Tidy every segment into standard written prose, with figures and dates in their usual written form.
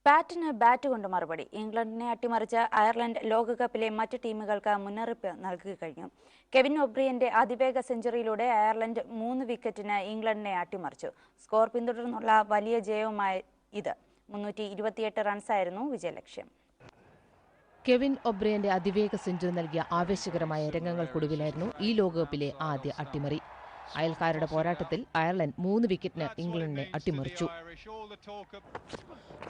ബാറ്റിന് bat കൊണ്ട് മറുപടി. ഇംഗ്ലണ്ടിനെ അട്ടിമറിച്ച് അയർലൻഡ് ലോകകപ്പിലെ മറ്റ് ടീമുകൾക്ക് മുന്നറിയിപ്പ് നൽകി കഴിഞ്ഞു. കെവിൻ ഒബ്രിയന്റെ അതിവേഗ സെഞ്ചുറിയിലൂടെ അയർലൻഡ് 3 വിക്കറ്റിന് ഇംഗ്ലണ്ടിനെ അട്ടിമറിച്ചു. സ്കോർ പിന്തുടർന്നുള്ള വലിയ ജയവുമായി ഇത് 328 റൺസായിരുന്നു വിജയലക്ഷ്യം. കെവിൻ ഒബ്രിയന്റെ അതിവേഗ സെഞ്ചുറി നൽകിയ ആവേശകരമായ രംഗങ്ങൾക്കൊടുവിലായിരുന്നു ഈ ലോകകപ്പിലെ ആദ്യ അട്ടിമറി. അയൽക്കാരുടെ പോരാട്ടത്തിൽ അയർലൻഡ് 3 വിക്കറ്റിന് ഇംഗ്ലണ്ടിനെ അട്ടിമറിച്ചു.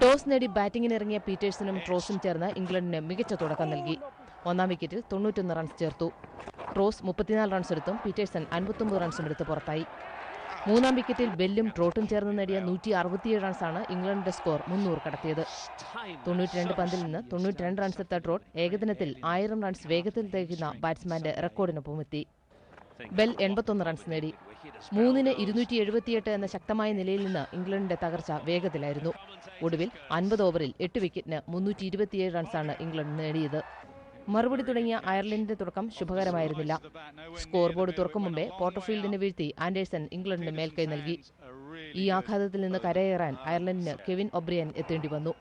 ടോസ് നേടി ബാറ്റിംഗിനിറങ്ങിയ പീറ്റേഴ്സണും ട്രോസും ചേർന്ന് ഇംഗ്ലണ്ടിന് മികച്ച തുടക്കം നൽകി. 1-ാം വിക്കറ്റിൽ 91 റൺസ് ചേർത്തു. ട്രോസ് 34 റൺസ് എടുത്തും പീറ്റേഴ്സൺ 59 റൺസും എടുത്ത് പുറത്തായി. 3-ാം വിക്കറ്റിൽ ബെല്ലും ട്രോട്ടും ചേർന്ന് നേടിയ 167 റൺസാണ് ഇംഗ്ലണ്ടിന്റെ സ്കോർ 300 കടത്തിയത്. 92 പന്തിൽ നിന്ന് 92 റൺസ് എടുത്ത ട്രോട്ട് ഏകദിനത്തിൽ 1000 റൺസ് വേഗത്തിൽ തികയ്ക്കുന്ന ബാറ്റ്സ്മാന്റെ റെക്കോർഡിനൊപ്പമെത്തി. ബെൽ 81 റൺസ് നേടി. 3-ന് 278 എന്ന ശക്തമായ നിലയിൽ നിന്ന് ഇംഗ്ലണ്ടിന്റെ തകർച്ച വേഗത്തിലായിരുന്നു. ഒടുവിൽ 50 ഓവറിൽ 8 വിക്കറ്റിന് 327 റൺസാണ് ഇംഗ്ലണ്ട് നേടിയത്. മറുപടി തുടങ്ങിയ അയർലൻഡിന്റെ തുടക്കം ശുഭകരമായിരുന്നില്ല. സ്കോർ ബോർഡ് തുറക്കും മുമ്പേ പോർട്ടർഫീൽഡിനെ വീഴ്ത്തി ആൻഡേഴ്സൺ ഇംഗ്ലണ്ടിന് മേൽക്കൈ നൽകി. ഈ ആഘാതത്തിൽ നിന്ന് കരകയറാൻ അയർലൻഡിന് കെവിൻ ഒബ്രിയൻ എത്തേണ്ടി വന്നു.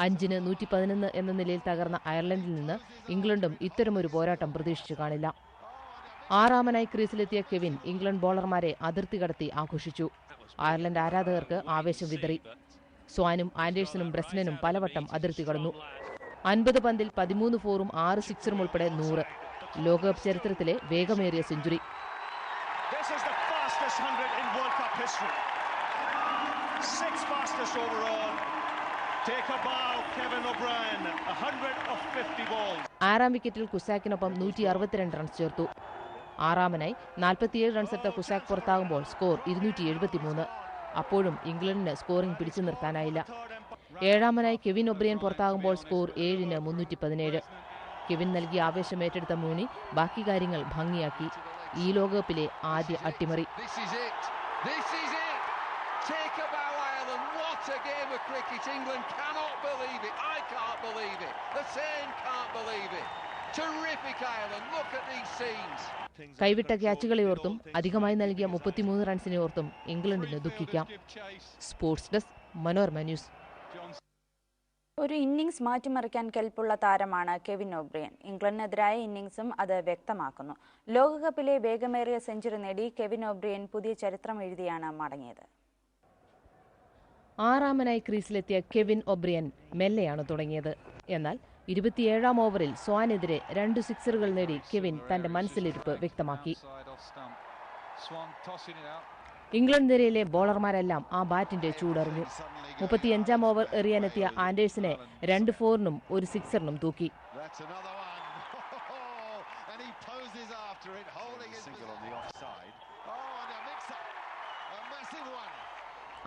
5-ന് 111 എന്ന നിലയിൽ തകർന്ന അയർലൻഡിൽ നിന്ന് ഇംഗ്ലണ്ടും ഇത്തരമൊരു പോരാട്ടം പ്രതീക്ഷിച്ചു കാണില്ല. 6-ാമനായി ക്രീസിലെത്തിയ കെവിൻ ഇംഗ്ലണ്ട് ബോളർമാരെ അതിർത്തി കടത്തി ആഘോഷിച്ചു. അയർലൻഡ് ആരാധകർക്ക് ആവേശം വിതറി. സ്വാനും ആൻഡേഴ്സണും ബ്രെസ്നനും പലവട്ടം അതിർത്തി കടന്നു. 50 പന്തിൽ 13 ഫോറും 6 സിക്സറും ഉൾപ്പെടെ 100. ലോകകപ്പ് ചരിത്രത്തിലെ വേഗമേറിയ സെഞ്ചുറി. ആറാം വിക്കറ്റിൽ കുസാക്കിനൊപ്പം 162 റൺസ് ചേർത്തു. 6-ാമനായി 47 റൺസ് എടുത്ത കുസാക്ക് പുറത്താകുമ്പോൾ സ്കോർ 273. അപ്പോഴും ഇംഗ്ലണ്ടിന് സ്കോറിംഗ് പിടിച്ചു നിർത്താനായില്ല. 7-ാമനായി കെവിൻ ഒബ്രിയൻ പുറത്താകുമ്പോൾ സ്കോർ 7-ന് 317. കെവിൻ നൽകിയ ആവേശം ഏറ്റെടുത്ത മൂണി ബാക്കി കാര്യങ്ങൾ ഭംഗിയാക്കി. ഈ ലോകകപ്പിലെ ആദ്യ അട്ടിമറി. കൈവിട്ട ക്യാച്ചുകളെ ഓർത്തും അധികമായി നൽകിയ 33 റൺസിനെ ഓർത്തും ഇംഗ്ലണ്ടിന് ദുഃഖിക്കാം. Sports desk, Manorama news. ഒരു ഇന്നിംഗ്സ് മാറ്റിമറിക്കാൻ കെൽപ്പുള്ള താരമാണ് കെവിൻ ഒബ്രിയൻ. ഇംഗ്ലണ്ടിനെതിരായ ഇന്നിംഗ്സും അത് വ്യക്തമാക്കുന്നു. ലോകകപ്പിലെ വേഗമേറിയ സെഞ്ചുറി നേടി കെവിൻ ഒബ്രിയൻ പുതിയ ചരിത്രം എഴുതിയാണ് മടങ്ങിയത്. 6-ാമനായി ക്രീസിലെത്തിയ കെവിൻ ഒബ്രിയൻ മെല്ലെയാണ് തുടങ്ങിയത്. എന്നാൽ 27-ാം ഓവറിൽ സ്വാനെതിരെ 2 സിക്സറുകൾ നേടി കെവിൻ തന്റെ മനസ്സിലിരിപ്പ് വ്യക്തമാക്കി. ഇംഗ്ലണ്ട് നിരയിലെ ബോളർമാരെല്ലാം ആ ബാറ്റിന്റെ ചൂടറിഞ്ഞു. 35-ാം ഓവർ എറിയാനെത്തിയ ആൻഡേഴ്സിനെ 2 ഫോറിനും 1 സിക്സറിനും തൂക്കി.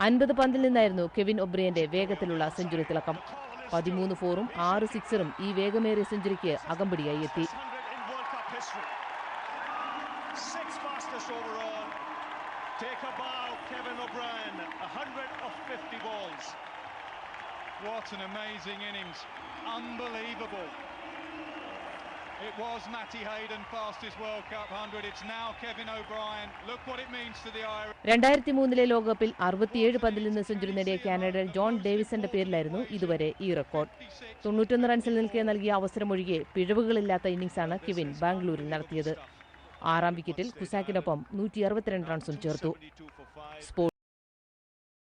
50 പന്തിൽ നിന്നായിരുന്നു കെവിൻ ഒബ്രിയന്റെ വേഗത്തിലുള്ള സെഞ്ചുറി തിളക്കം. 13 ഫോറും 6 സിക്സറും ഈ വേഗമേറിയ സെഞ്ചുറിക്ക് അകമ്പടിയായി എത്തി. Take a bow, Kevin O'Brien, 150 balls. What an amazing innings, unbelievable. It was Matty Hayden fastest World Cup 100, it's now Kevin O'Brien. Look what it means to the Irish. 2003-ലെ ലോകകപ്പിൽ 67 പന്തിൽ നിന്ന് century നേടിയ Canadian John ഡേവിസന്റെ പേരിലായിരുന്നു ഇതുവരെ ഈ record. 91 റൺസിൽ നിൽക്കെ നൽകിയ അവസരമൊഴികെ പിഴവുകളില്ലാത്ത ഇന്നിംഗ്സാണ് Kevin ബാംഗ്ലൂരിൽ നടത്തിയത്. 6-ാം വിക്കറ്റിൽ കുസാക്കിനൊപ്പം 162 റൺസും ചേർത്തു. സ്പോർട്സ്